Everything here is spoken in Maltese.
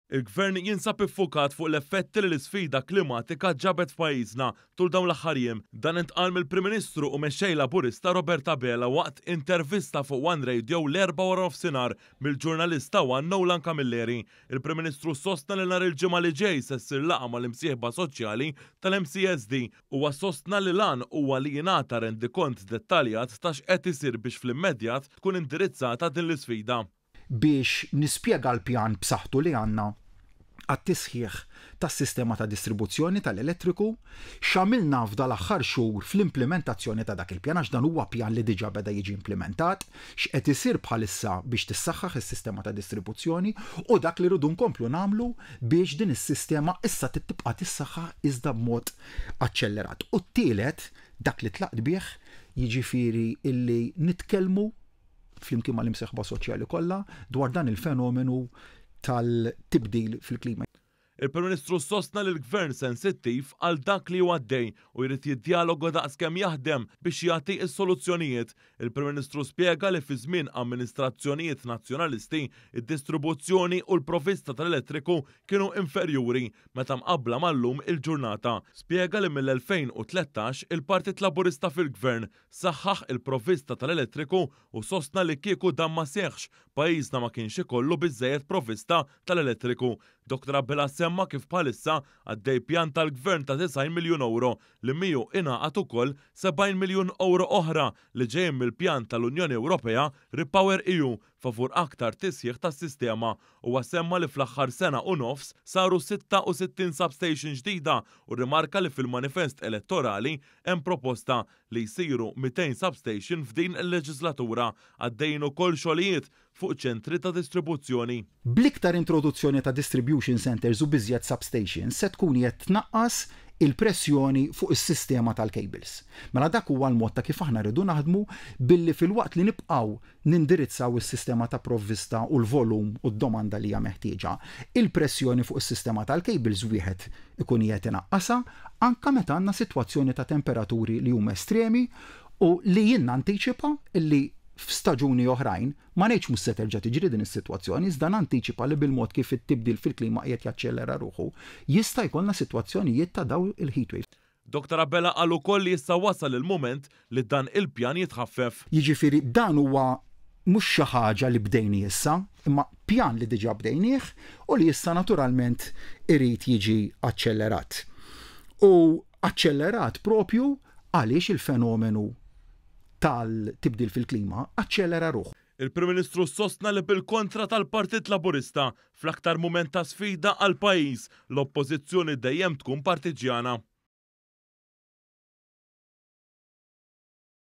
Il-Gvern jinsab iffukat fuq l-effetti li l-isfida klimatika ġabet f'pajjiżna tul dawn l-aħħar jiem. Dan intqal mill-Prim Ministru u mexxej Laburista Roberta Bela waqt intervista fuq One Radio l-4 wara nofsinhar mill-ġurnalista One Nolan Camilleri. Il-Prim Ministru sostna li nhar il-ġimgħa li ġej se ssir laqgħa mal-imsieħba soċjali tal-MCSD huwa sostna li lan huwa li jingħata rendikont dettaljat ta' x'qed isir biex fl-immedjat tkun indirizzata din l-isfida. Biex nispjega l-pjan b'saħħtu li għandna għat-tisħiħ tas-sistema ta' distribuzzjoni tal-elettriku, x'għamilna f'dal aħħar xhur fl-implementazzjoni ta' dak il-pjan għax dan huwa pjan li diġà beda jiġi implementat, x'qed isir bħalissa biex tissaħħaħ is-sistema ta' distribuzzjoni u dak li rridu nkomplu nagħmlu biex din is-sistema issa tibqa' tissaħħaħ iżda b'mod aċċellerat. U t-tielet dak li tlaqt bih jiġifieri illi nitkellmu flimkien mal-imsieħba soċjali kollha dwar dan il-fenomenu tal-tibdil fil-klima. Il-Prim Ministru sostna li l-Gvern sensittiv għal dak li huwa għaddej u jrid jiddialoga daqskemm jaħdem biex jagħti s-soluzzjonijiet. Il-Prim Ministru spjega li fi żmien amministrazzjonijiet nazzjonalisti id-distribuzzjoni u l-provvista tal-elettriku kienu inferjuri meta mqabbla mal-lum il-ġurnata. Spjega li mill-2013 il-Partit Laburista fil-Gvern saħħaħ il-provvista tal-elettriku u sostna li kieku dan ma seħħx pajjiżna ma kienx ikollu biżżejjed provvista tal-elettriku. Dr. Bela semma kif bħalissa għaddej pjan tal-Gvern ta' 90 miljun euro li miegħu ingħaqad ukoll 70 miljun euro oħra li ġejjin mill-pjan tal-Unjoni Ewropea Repower EU favur aktar tisjieħ tas-sistema u semma li fl-aħħar sena u nofs saru 66 substation ġdida u rimarka li fil-manifest elettorali hemm proposta li jsiru 200 substation f'din il-leġislatura għaddejjin ukoll xogħlijiet fuq ċentri ta' distribuzzjoni. Bl-iktar introduzzjoni ta' distribution centers u biżjed substations se tkun qed tnaqqas il-pressjoni fuq is-sistema tal-cables. Mela dak huwa l-mod ta' kif aħna rridu naħdmu billi fil-waqt li nibqgħu nindirizzaw is-sistema ta' provvista u l-volum u d-domanda li hija meħtieġa. Il-pressjoni fuq is-sistema tal-cables wieħed ikun qed inaqqasha anke meta għandna sitwazzjoni ta' temperaturi li huma estremi u li jien nantiċipa illi f'staġuni oħrajn ma ngħidx mhux se terġa' tiġri din is-sitwazzjoni iżda nantiċipa li bil-mod kif it-tibdil fil-klima qiegħed jaċċellera ruħu jista' jkollna sitwazzjonijiet ta' dawn il-heat waves. Dr. Bela qal ukoll li issa wasal il-mument li dan il-pjan jitħaffef. Jiġifieri dan huwa mhux xi ħaġa li bdejni issa, imma pjan li diġà bdejnieh u li issa naturalment irid jiġi aċċellerat. U aċċellerat propju għaliex il-fenomenu tal-tibdil fil-klima aċċellera ruħ. Il-Prim Ministru sostna li bil-kontra tal-Partit Laburista fl-aktar mument ta' sfida għal pajjiż l-oppożizzjoni dejjem tkun partiġjana.